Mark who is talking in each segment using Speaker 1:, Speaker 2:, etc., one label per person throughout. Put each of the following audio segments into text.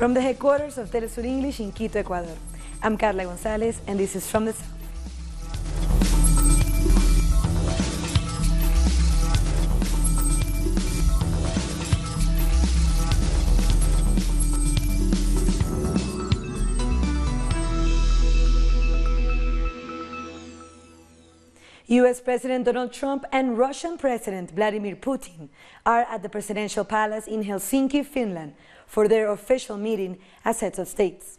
Speaker 1: From the headquarters of Telesur English in Quito, Ecuador, I'm Carla González, and this is From the South. U.S. President Donald Trump and Russian President Vladimir Putin are at the presidential palace in Helsinki, Finland, for their official meeting as heads of states.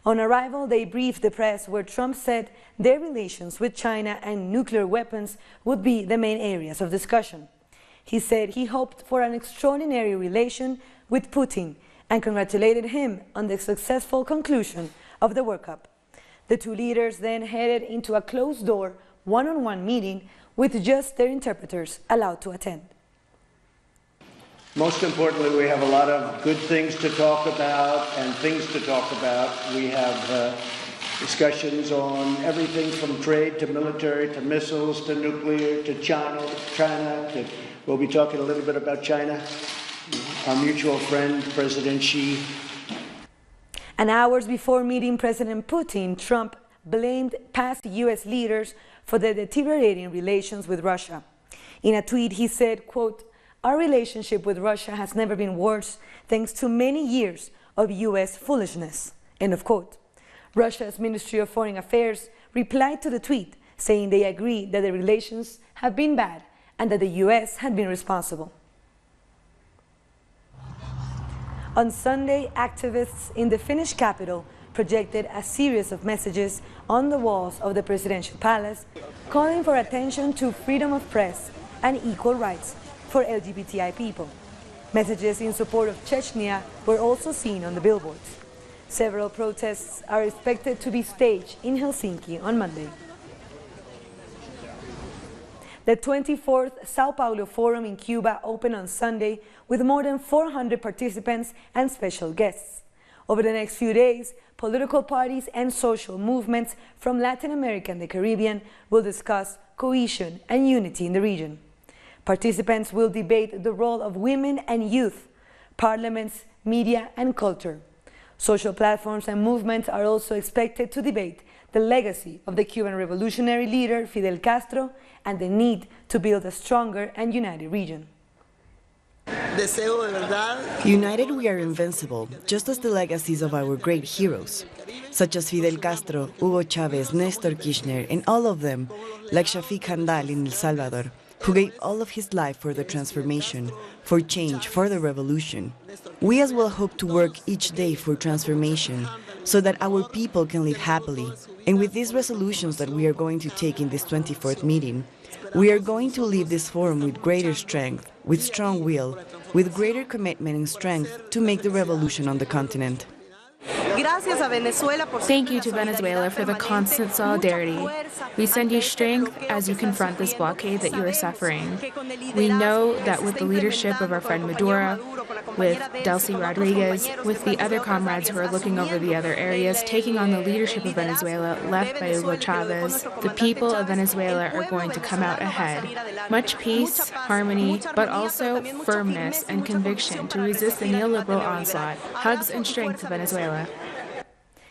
Speaker 1: On arrival, they briefed the press where Trump said their relations with China and nuclear weapons would be the main areas of discussion. He said he hoped for an extraordinary relation with Putin and congratulated him on the successful conclusion of the World Cup. The two leaders then headed into a closed-door one-on-one meeting with just their interpreters allowed to attend.
Speaker 2: Most importantly, we have a lot of good things to talk about and things to talk about. We have discussions on everything from trade to military to missiles to nuclear to China. We'll be talking a little bit about China. Our mutual friend, President Xi.
Speaker 1: And hours before meeting President Putin, Trump blamed past U.S. leaders for the deteriorating relations with Russia. In a tweet, he said, quote, "Our relationship with Russia has never been worse thanks to many years of U.S. foolishness," end of quote. Russia's Ministry of Foreign Affairs replied to the tweet, saying they agree that the relations have been bad and that the U.S. had been responsible. On Sunday, activists in the Finnish capital projected a series of messages on the walls of the presidential palace, calling for attention to freedom of press and equal rights for LGBTI people. Messages in support of Chechnya were also seen on the billboards. Several protests are expected to be staged in Helsinki on Monday. The 24th Sao Paulo Forum in Cuba opened on Sunday with more than 400 participants and special guests. Over the next few days, political parties and social movements from Latin America and the Caribbean will discuss cohesion and unity in the region. Participants will debate the role of women and youth, parliaments, media and culture. Social platforms and movements are also expected to debate the legacy of the Cuban revolutionary leader Fidel Castro and the need to build a stronger and united region.
Speaker 3: United we are invincible, just as the legacies of our great heroes, such as Fidel Castro, Hugo Chavez, Néstor Kirchner, and all of them, like Shafiq Handal in El Salvador, who gave all of his life for the transformation, for change, for the revolution. We as well hope to work each day for transformation, so that our people can live happily. And with these resolutions that we are going to take in this 24th meeting, we are going to leave this forum with greater strength, with strong will, with greater commitment and strength to make the revolution on the continent.
Speaker 4: Thank you to Venezuela for the constant solidarity. We send you strength as you confront this blockade that you are suffering. We know that with the leadership of our friend Maduro, with Delcy Rodriguez, with the other comrades who are looking over the other areas, taking on the leadership of Venezuela left by Hugo Chavez, the people of Venezuela are going to come out ahead. Much peace, harmony, but also firmness and conviction to resist the neoliberal onslaught. Hugs and strength to Venezuela.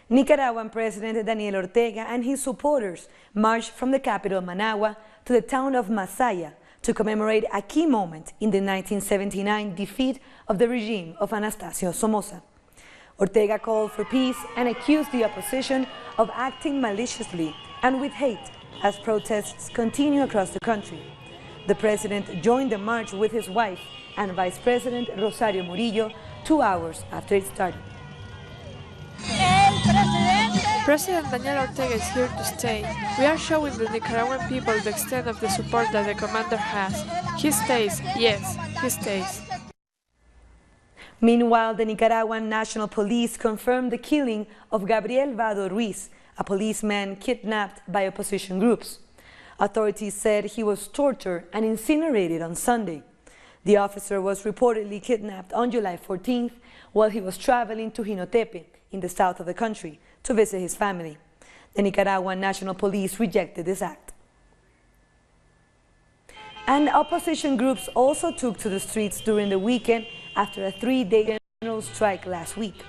Speaker 1: Nicaraguan President Daniel Ortega and his supporters marched from the capital Managua to the town of Masaya to commemorate a key moment in the 1979 defeat of the regime of Anastasio Somoza. Ortega called for peace and accused the opposition of acting maliciously and with hate as protests continue across the country. The president joined the march with his wife and Vice President Rosario Murillo 2 hours after it started.
Speaker 5: President Daniel Ortega is here to stay. We are showing the Nicaraguan people the extent of the support that the commander has. He stays, yes, he stays.
Speaker 1: Meanwhile, the Nicaraguan National Police confirmed the killing of Gabriel Vado Ruiz, a policeman kidnapped by opposition groups. Authorities said he was tortured and incinerated on Sunday. The officer was reportedly kidnapped on July 14th while he was traveling to Jinotepe in the south of the country to visit his family. The Nicaraguan National Police rejected this act. And opposition groups also took to the streets during the weekend after a 3-day general strike last week.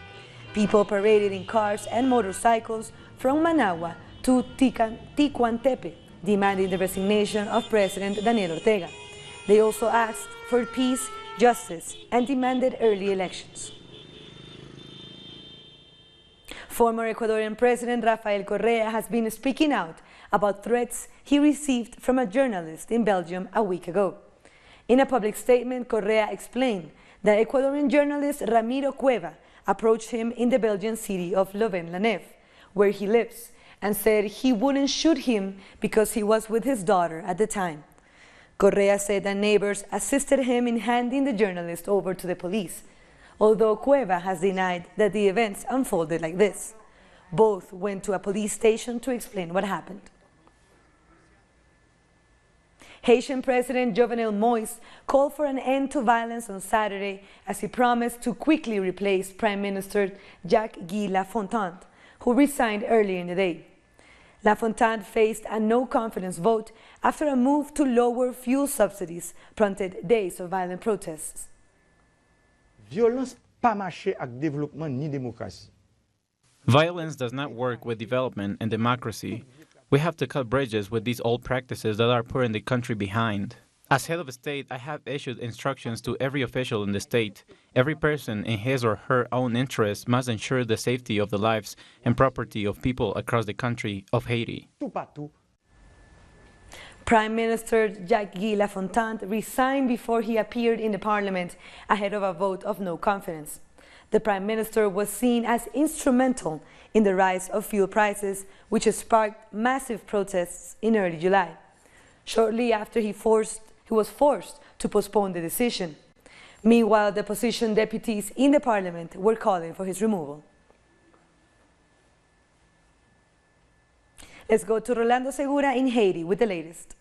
Speaker 1: People paraded in cars and motorcycles from Managua to Ticuantepe, demanding the resignation of President Daniel Ortega. They also asked for peace, justice, and demanded early elections. Former Ecuadorian President Rafael Correa has been speaking out about threats he received from a journalist in Belgium a week ago. In a public statement, Correa explained that Ecuadorian journalist Ramiro Cueva approached him in the Belgian city of Louvain-la-Neuve, where he lives, and said he wouldn't shoot him because he was with his daughter at the time. Correa said that neighbors assisted him in handing the journalist over to the police, although Cueva has denied that the events unfolded like this. Both went to a police station to explain what happened. Haitian President Jovenel Moïse called for an end to violence on Saturday as he promised to quickly replace Prime Minister Jacques-Guy Lafontaine, who resigned earlier in the day. Lafontaine faced a no-confidence vote after a move to lower fuel subsidies prompted days of violent protests.
Speaker 6: Violence pas marcher avec développement ni démocratie.
Speaker 7: Violence does not work with development and democracy. We have to cut bridges with these old practices that are putting the country behind. As head of state, I have issued instructions to every official in the state. Every person in his or her own interest must ensure the safety of the lives and property of people across the country of Haiti.
Speaker 1: Prime Minister Jacques-Guy Lafontaine resigned before he appeared in the parliament ahead of a vote of no confidence. The Prime Minister was seen as instrumental in the rise of fuel prices, which has sparked massive protests in early July. Shortly after he was forced to postpone the decision. Meanwhile, the opposition deputies in the parliament were calling for his removal. Let's go to Rolando Segura in Haiti with the latest.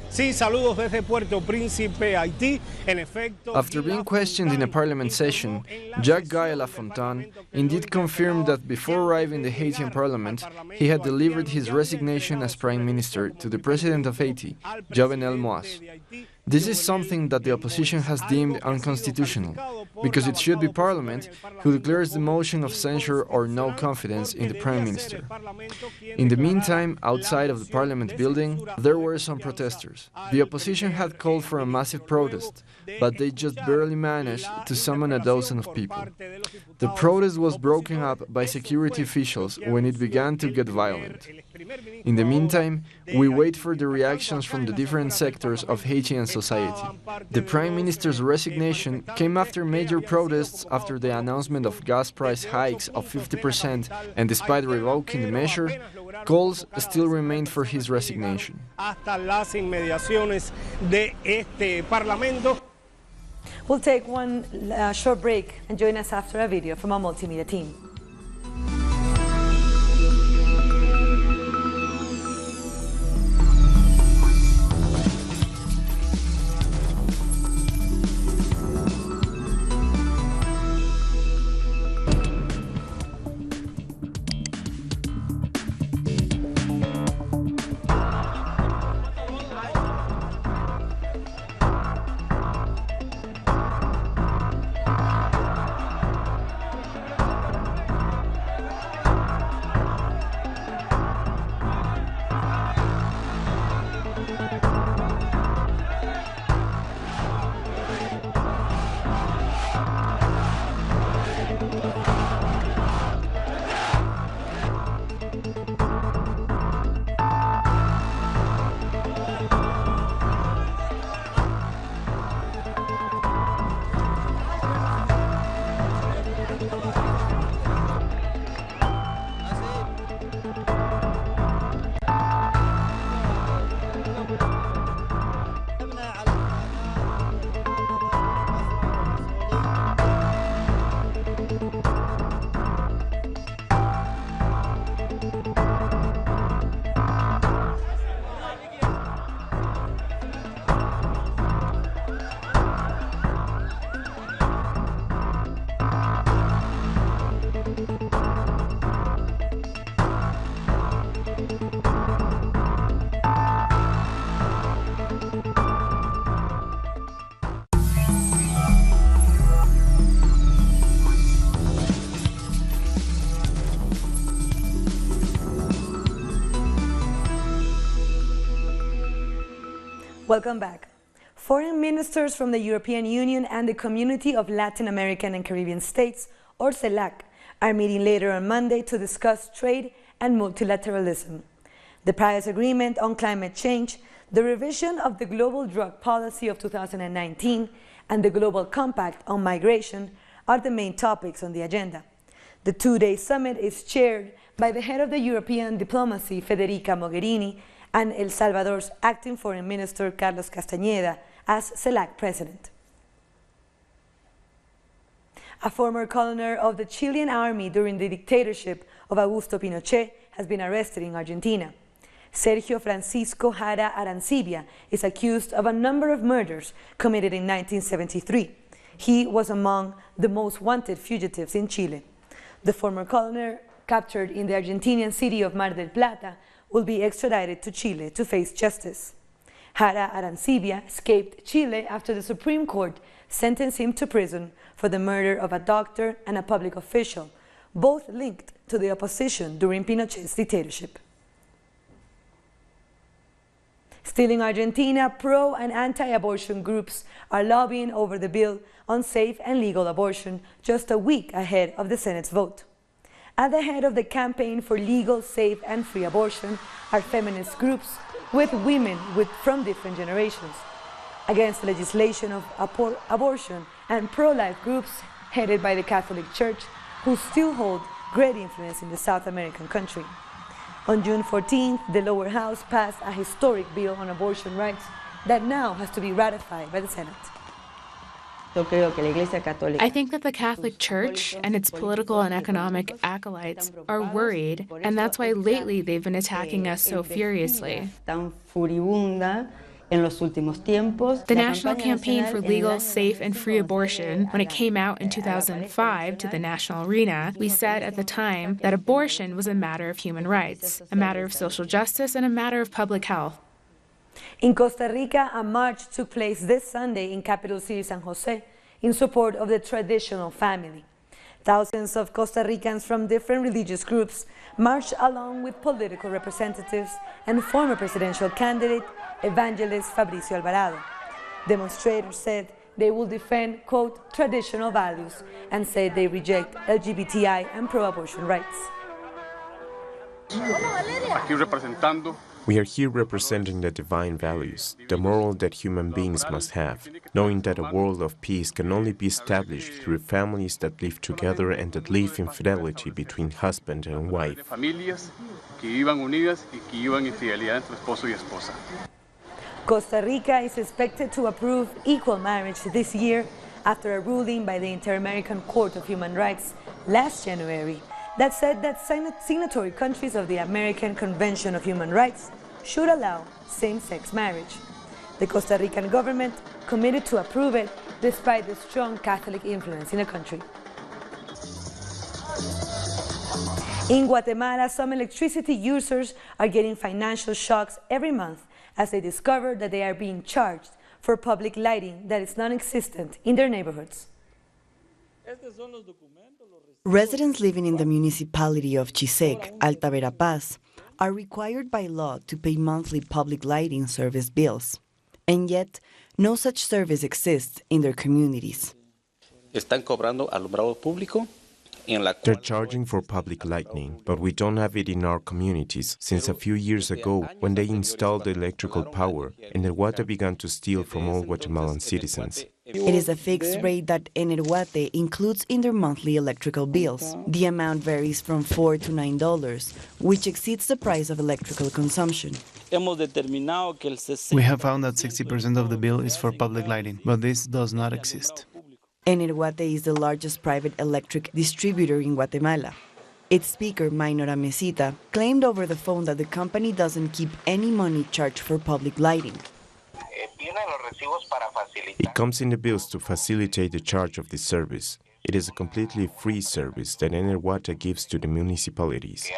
Speaker 8: Sí, saludos desde Puerto Príncipe, Haití. En efecto,
Speaker 9: after being questioned in a parliament session, Jacques-Guy Lafontaine indeed confirmed that before arriving in the Haitian parliament, he had delivered his resignation as prime minister to the president of Haiti, Jovenel Moïse. This is something that the opposition has deemed unconstitutional, because it should be Parliament who declares the motion of censure or no confidence in the Prime Minister. In the meantime, outside of the Parliament building, there were some protesters. The opposition had called for a massive protest, but they just barely managed to summon a dozen of people. The protest was broken up by security officials when it began to get violent. In the meantime, we wait for the reactions from the different sectors of Haitian society. The Prime Minister's resignation came after major protests after the announcement of gas price hikes of 50%, and despite revoking the measure, calls still remained for his resignation.
Speaker 1: We'll take one short break and join us after a video from our multimedia team. Welcome back. Foreign ministers from the European Union and the Community of Latin American and Caribbean States, or CELAC, are meeting later on Monday to discuss trade and multilateralism. The Paris Agreement on climate change, the revision of the Global Drug Policy of 2019, and the Global Compact on migration are the main topics on the agenda. The two-day summit is chaired by the head of the European diplomacy, Federica Mogherini, and El Salvador's acting foreign minister, Carlos Castañeda, as CELAC president. A former colonel of the Chilean army during the dictatorship of Augusto Pinochet has been arrested in Argentina. Sergio Francisco Jara Arancibia is accused of a number of murders committed in 1973. He was among the most wanted fugitives in Chile. The former colonel, captured in the Argentinian city of Mar del Plata, will be extradited to Chile to face justice. Jara Arancibia escaped Chile after the Supreme Court sentenced him to prison for the murder of a doctor and a public official, both linked to the opposition during Pinochet's dictatorship. Still in Argentina, pro- and anti-abortion groups are lobbying over the bill on safe and legal abortion just a week ahead of the Senate's vote. At the head of the campaign for legal, safe, and free abortion are feminist groups with women from different generations. Against the legislation of abortion and pro-life groups headed by the Catholic Church, who still hold great influence in the South American country. On June 14th, the lower house passed a historic bill on abortion rights that now has to be ratified by the Senate.
Speaker 4: I think that the Catholic Church and its political and economic acolytes are worried, and that's why lately they've been attacking us so furiously. The National Campaign for Legal, Safe, and Free Abortion, when it came out in 2005 to the national arena, we said at the time that abortion was a matter of human rights, a matter of social justice, and a matter of public health.
Speaker 1: In Costa Rica, a march took place this Sunday in capital city San Jose in support of the traditional family. Thousands of Costa Ricans from different religious groups marched along with political representatives and former presidential candidate evangelist Fabricio Alvarado. Demonstrators said they will defend, quote, traditional values and said they reject LGBTI and pro-abortion rights.
Speaker 10: We are here representing the divine values, the moral that human beings must have, knowing that a world of peace can only be established through families that live together and that live in fidelity between husband and wife.
Speaker 1: Costa Rica is expected to approve equal marriage this year after a ruling by the Inter-American Court of Human Rights last January that said that signatory countries of the American Convention of Human Rights should allow same-sex marriage. The Costa Rican government committed to approve it despite the strong Catholic influence in the country. In Guatemala, some electricity users are getting financial shocks every month as they discover that they are being charged for public lighting that is non-existent in their neighborhoods.
Speaker 3: Residents living in the municipality of Chisec, Alta Verapaz, are required by law to pay monthly public lighting service bills. And yet, no such service exists in their communities.
Speaker 10: They're charging for public lighting, but we don't have it in our communities since a few years ago when they installed the electrical power and Enerhuate began to steal from all Guatemalan citizens.
Speaker 3: It is a fixed rate that Enerhuate includes in their monthly electrical bills. The amount varies from $4 to $9, which exceeds the price of electrical consumption.
Speaker 11: We have found that 60% of the bill is for public lighting, but this does not exist.
Speaker 3: Enerhuate is the largest private electric distributor in Guatemala. Its speaker, Minora Mesita, claimed over the phone that the company doesn't keep any money charged for public lighting.
Speaker 10: It comes in the bills to facilitate the charge of this service. It is a completely free service that Enerhuate gives to the municipalities.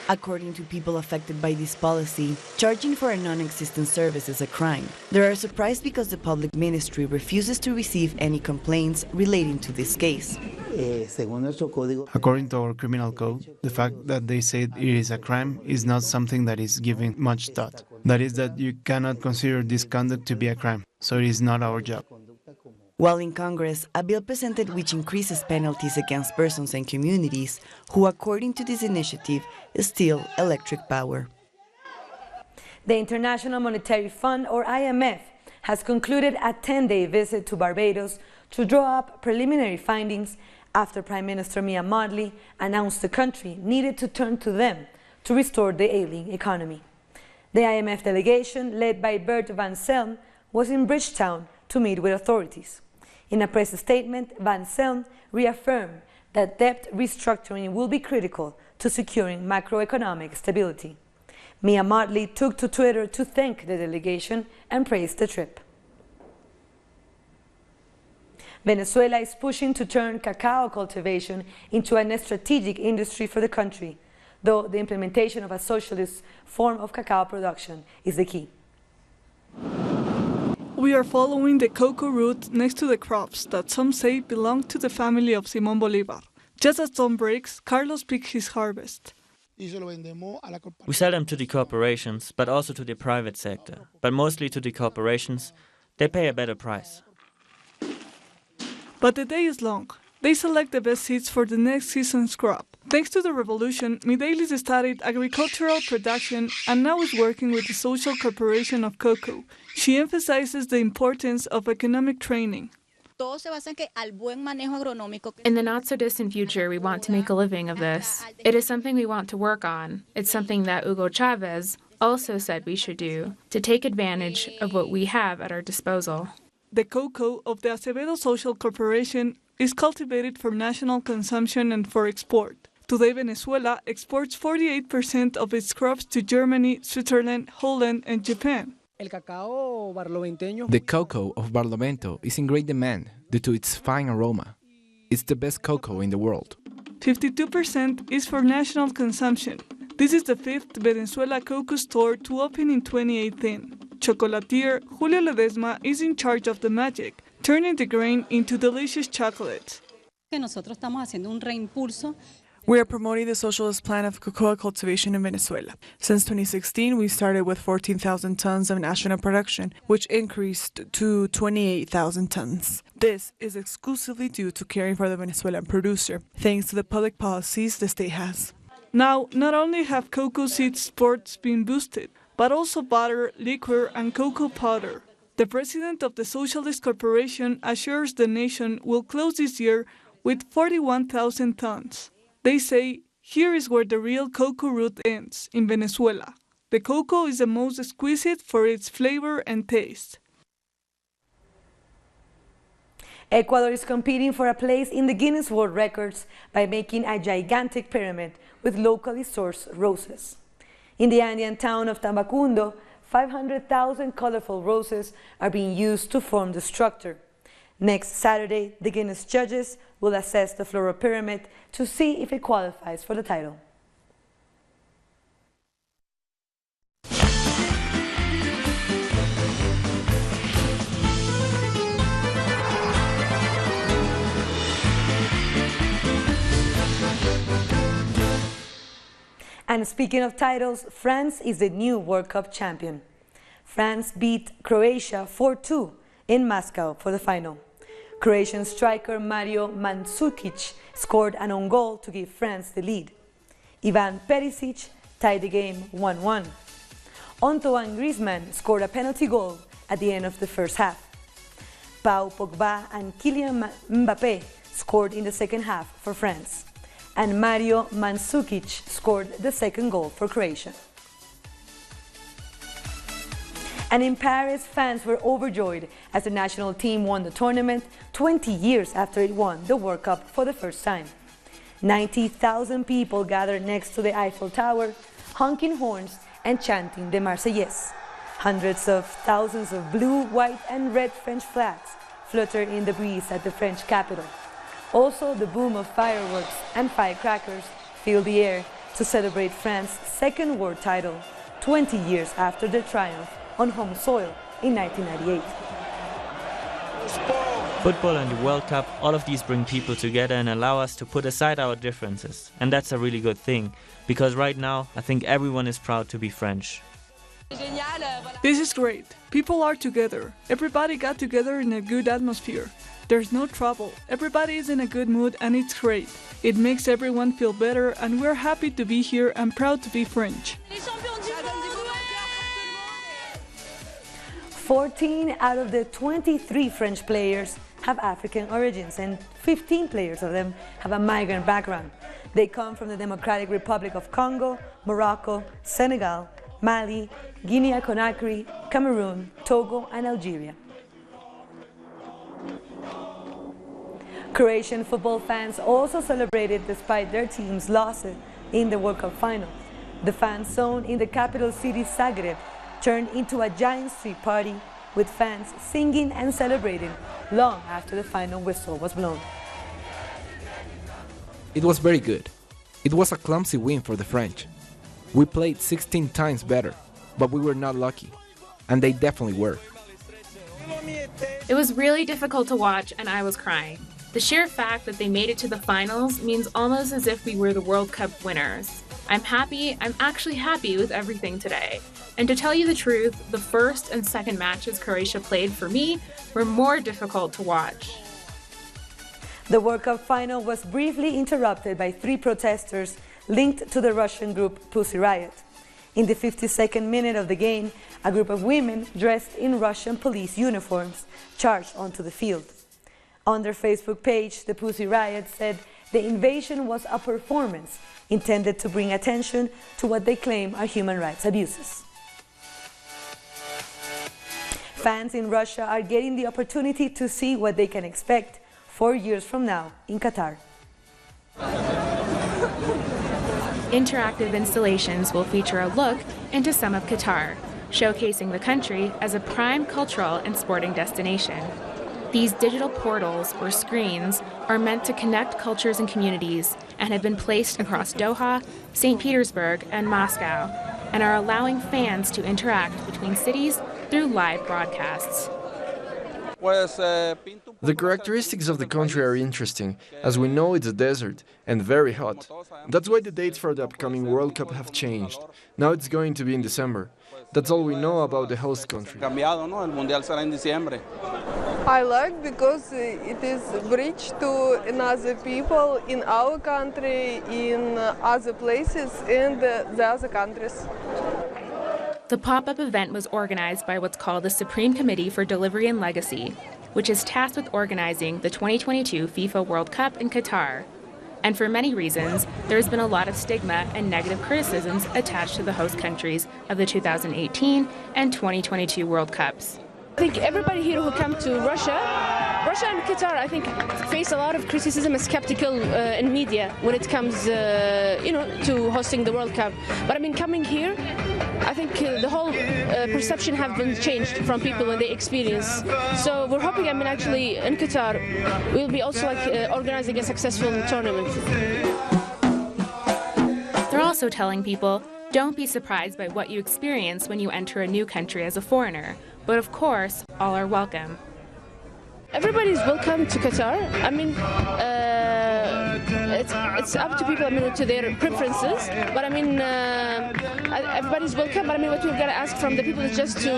Speaker 3: According to people affected by this policy, charging for a non-existent service is a crime. They are surprised because the public ministry refuses to receive any complaints relating to this case.
Speaker 11: According to our criminal code, the fact that they said it is a crime is not something that is given much thought. That is that you cannot consider this conduct to be a crime, so it is not our job.
Speaker 3: While in Congress, a bill presented which increases penalties against persons and communities who, according to this initiative, steal electric power.
Speaker 1: The International Monetary Fund, or IMF, has concluded a 10-day visit to Barbados to draw up preliminary findings after Prime Minister Mia Mottley announced the country needed to turn to them to restore the ailing economy. The IMF delegation, led by Bert van Zelm, was in Bridgetown to meet with authorities. In a press statement, Van Zelm reaffirmed that debt restructuring will be critical to securing macroeconomic stability. Mia Mottley took to Twitter to thank the delegation and praised the trip. Venezuela is pushing to turn cacao cultivation into a strategic industry for the country, though the implementation of a socialist form of cacao production is the key.
Speaker 12: We are following the cocoa route next to the crops that some say belong to the family of Simón Bolívar. Just as dawn breaks, Carlos picks his harvest.
Speaker 13: We sell them to the corporations, but also to the private sector. But mostly to the corporations. They pay a better price.
Speaker 12: But the day is long. They select the best seeds for the next season's crop. Thanks to the revolution, Midelis studied agricultural production and now is working with the Social Corporation of Cocoa. She emphasizes the importance of economic training.
Speaker 4: In the not-so-distant future, we want to make a living of this. It is something we want to work on. It's something that Hugo Chavez also said we should do, to take advantage of what we have at our disposal.
Speaker 12: The cocoa of the Acevedo Social Corporation is cultivated for national consumption and for export. Today, Venezuela exports 48% of its crops to Germany, Switzerland, Holland, and Japan.
Speaker 14: The cocoa of Barlovento is in great demand due to its fine aroma. It's the best cocoa in the world.
Speaker 12: 52% is for national consumption. This is the fifth Venezuela cocoa store to open in 2018. Chocolatier Julio Ledesma is in charge of the magic, turning the grain into delicious chocolates.
Speaker 15: We are promoting the socialist plan of cocoa cultivation in Venezuela. Since 2016, we started with 14,000 tons of national production, which increased to 28,000 tons. This is exclusively due to caring for the Venezuelan producer, thanks to the public policies the state has.
Speaker 12: Now, not only have cocoa seed exports been boosted, but also butter, liquor, and cocoa powder. The president of the Socialist Corporation assures the nation will close this year with 41,000 tons. They say, here is where the real cocoa route ends, in Venezuela. The cocoa is the most exquisite for its flavor and taste.
Speaker 1: Ecuador is competing for a place in the Guinness World Records by making a gigantic pyramid with locally sourced roses. In the Andean town of Tambacundo, 500,000 colorful roses are being used to form the structure. Next Saturday, the Guinness judges will assess the floral pyramid to see if it qualifies for the title. And speaking of titles, France is the new World Cup champion. France beat Croatia 4-2 in Moscow for the final. Croatian striker Mario Mandzukic scored an own goal to give France the lead. Ivan Perisic tied the game 1-1. Antoine Griezmann scored a penalty goal at the end of the first half. Paul Pogba and Kylian Mbappé scored in the second half for France. And Mario Mandzukic scored the second goal for Croatia. And in Paris, fans were overjoyed as the national team won the tournament 20 years after it won the World Cup for the first time. 90,000 people gathered next to the Eiffel Tower, honking horns and chanting the Marseillaise. Hundreds of thousands of blue, white and red French flags fluttered in the breeze at the French capital. Also, the boom of fireworks and firecrackers filled the air to celebrate France's second world title 20 years after their triumph on home soil in 1998.
Speaker 13: Football and the World Cup, all of these bring people together and allow us to put aside our differences. And that's a really good thing, because right now I think everyone is proud to be French.
Speaker 12: This is great. People are together. Everybody got together in a good atmosphere. There's no trouble. Everybody is in a good mood and it's great. It makes everyone feel better and we're happy to be here and proud to be French.
Speaker 1: 14 out of the 23 French players have African origins and 15 players of them have a migrant background. They come from the Democratic Republic of Congo, Morocco, Senegal, Mali, Guinea-Conakry, Cameroon, Togo and Algeria. Croatian football fans also celebrated despite their team's losses in the World Cup final. The fan zone in the capital city Zagreb turned into a giant street party with fans singing and celebrating long after the final whistle was blown.
Speaker 14: It was very good. It was a clumsy win for the French. We played 16 times better, but we were not lucky, and they definitely were.
Speaker 4: It was really difficult to watch and I was crying. The sheer fact that they made it to the finals means almost as if we were the World Cup winners. I'm actually happy with everything today. And to tell you the truth, the first and second matches Croatia played for me were more difficult to watch.
Speaker 1: The World Cup final was briefly interrupted by 3 protesters linked to the Russian group Pussy Riot. In the 52nd minute of the game, a group of women dressed in Russian police uniforms charged onto the field. On their Facebook page, the Pussy Riot said the invasion was a performance intended to bring attention to what they claim are human rights abuses. Fans in Russia are getting the opportunity to see what they can expect 4 years from now in Qatar.
Speaker 4: Interactive installations will feature a look into some of Qatar, showcasing the country as a prime cultural and sporting destination. These digital portals, or screens, are meant to connect cultures and communities and have been placed across Doha, St. Petersburg, and Moscow, and are allowing fans to interact between cities through live broadcasts.
Speaker 9: The characteristics of the country are interesting, as we know it's a desert and very hot. That's why the dates for the upcoming World Cup have changed. Now it's going to be in December. That's all we know about the host country.
Speaker 5: I like because it is bridge to another people in our country, in other places, and the other countries.
Speaker 4: The pop-up event was organized by what's called the Supreme Committee for Delivery and Legacy, which is tasked with organizing the 2022 FIFA World Cup in Qatar. And for many reasons, there's been a lot of stigma and negative criticisms attached to the host countries of the 2018 and 2022 World Cups.
Speaker 16: I think everybody here who come to Russia and Qatar, I think, face a lot of criticism and skeptical in media when it comes, to hosting the World Cup. But I mean, coming here, I think the whole perception have been changed from people when they experience. So we're hoping, actually, in Qatar, we'll be also organizing a successful tournament.
Speaker 4: They're also telling people, don't be surprised by what you experience when you enter a new country as a foreigner. But of course, all are welcome.
Speaker 16: Everybody's welcome to Qatar. It's up to people, to their preferences. But everybody's welcome. But what we're gonna ask from the people is just to,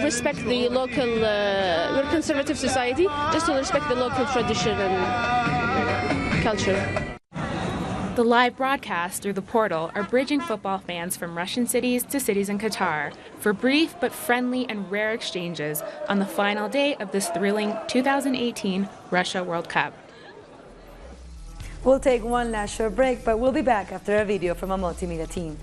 Speaker 16: respect the local. We're a conservative society, just to respect the local tradition and culture.
Speaker 4: The live broadcasts through the portal are bridging football fans from Russian cities to cities in Qatar for brief but friendly and rare exchanges on the final day of this thrilling 2018 Russia World Cup.
Speaker 1: We'll take one last short break, but we'll be back after a video from a multimedia team.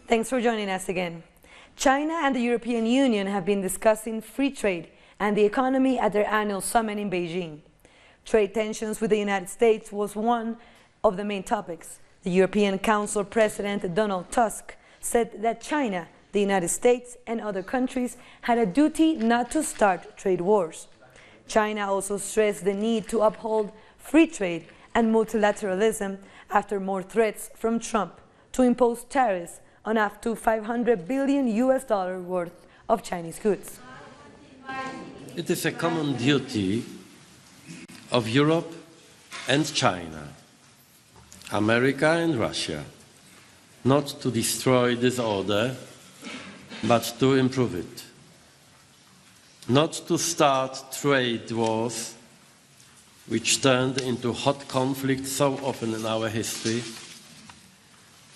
Speaker 1: Thanks for joining us again. China and the European Union have been discussing free trade and the economy at their annual summit in Beijing. Trade tensions with the United States was one of the main topics. The European Council President Donald Tusk said that China, the United States, and other countries had a duty not to start trade wars. China also stressed the need to uphold free trade and multilateralism after more threats from Trump to impose tariffs on up to $500 billion worth of Chinese goods.
Speaker 17: It is a common duty of Europe and China, America and Russia, not to destroy this order, but to improve it. Not to start trade wars, which turned into hot conflicts so often in our history,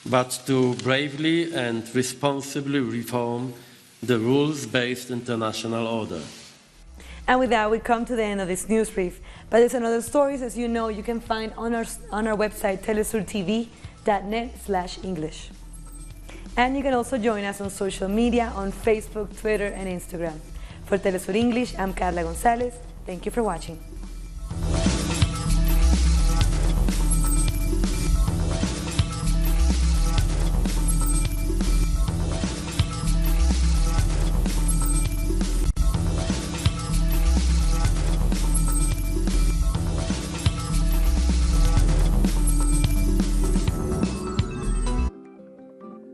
Speaker 17: but to bravely and responsibly reform the rules-based international order.
Speaker 1: And with that, we come to the end of this news brief. But there's another stories, as you know, you can find on our website, telesurtv.net/English. And you can also join us on social media on Facebook, Twitter, and Instagram. For Telesur English, I'm Carla Gonzalez. Thank you for watching.